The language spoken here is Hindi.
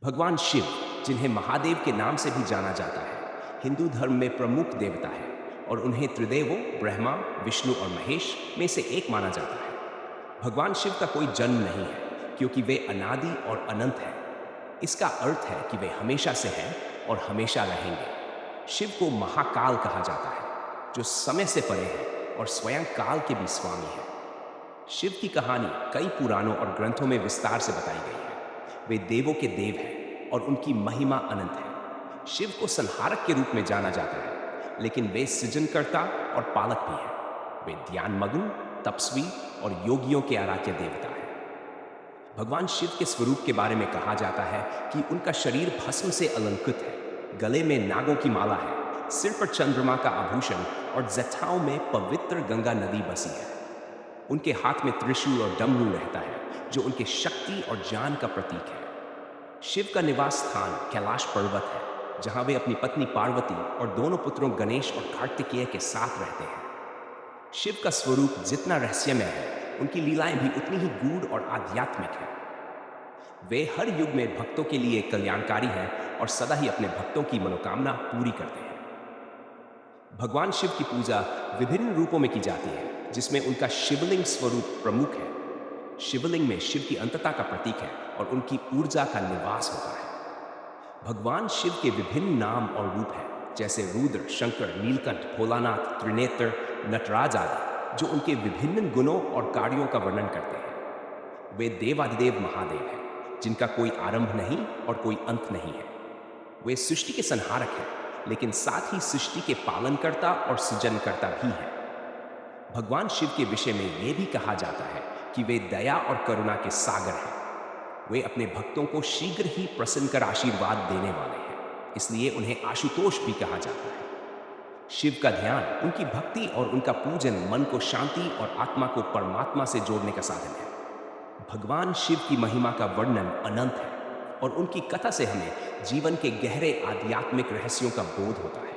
भगवान शिव, जिन्हें महादेव के नाम से भी जाना जाता है, हिंदू धर्म में प्रमुख देवता है और उन्हें त्रिदेवों ब्रह्मा, विष्णु और महेश में से एक माना जाता है। भगवान शिव का कोई जन्म नहीं है क्योंकि वे अनादि और अनंत हैं। इसका अर्थ है कि वे हमेशा से हैं और हमेशा रहेंगे। शिव को महाकाल कहा जाता है, जो समय से परे है और स्वयं काल के भी स्वामी है। शिव की कहानी कई पुराणों और ग्रंथों में विस्तार से बताई गई है। वे देवों के देव हैं और उनकी महिमा अनंत है। शिव को संहारक के रूप में जाना जाता है, लेकिन वे सृजनकर्ता और पालक भी हैं। वे ध्यानमग्न, तपस्वी और योगियों के आराध्य देवता हैं। भगवान शिव के स्वरूप के बारे में कहा जाता है कि उनका शरीर भस्म से अलंकृत है, गले में नागों की माला है, सिर पर चंद्रमा का आभूषण और जटाओं में पवित्र गंगा नदी बसी है। उनके हाथ में त्रिशूल और डमरू रहता है, जो उनके शक्ति और ज्ञान का प्रतीक है। शिव का निवास स्थान कैलाश पर्वत है, जहां वे अपनी पत्नी पार्वती और दोनों पुत्रों गणेश और कार्तिकेय के साथ रहते हैं। शिव का स्वरूप जितना रहस्यमय है, उनकी लीलाएं भी उतनी ही गूढ़ और आध्यात्मिक हैं। वे हर युग में भक्तों के लिए कल्याणकारी हैं और सदा ही अपने भक्तों की मनोकामना पूरी करते हैं। भगवान शिव की पूजा विभिन्न रूपों में की जाती है, जिसमें उनका शिवलिंग स्वरूप प्रमुख है। शिवलिंग में शिव की अनंतता का प्रतीक है और उनकी ऊर्जा का निवास होता है। भगवान शिव के विभिन्न नाम और रूप हैं, जैसे रुद्र, शंकर, नीलकंठ, भोलानाथ, त्रिनेत्र, नटराज आदि, जो उनके विभिन्न गुणों और कार्यों का वर्णन करते हैं। वे देवाधिदेव महादेव हैं, जिनका कोई आरंभ नहीं और कोई अंत नहीं है। वे सृष्टि के संहारक हैं, लेकिन साथ ही सृष्टि के पालनकर्ता और सृजनकर्ता भी हैं। भगवान शिव के विषय में यह भी कहा जाता है कि वे दया और करुणा के सागर हैं। वे अपने भक्तों को शीघ्र ही प्रसन्न कर आशीर्वाद देने वाले हैं, इसलिए उन्हें आशुतोष भी कहा जाता है। शिव का ध्यान, उनकी भक्ति और उनका पूजन मन को शांति और आत्मा को परमात्मा से जोड़ने का साधन है। भगवान शिव की महिमा का वर्णन अनंत है और उनकी कथा से हमें जीवन के गहरे आध्यात्मिक रहस्यों का बोध होता है।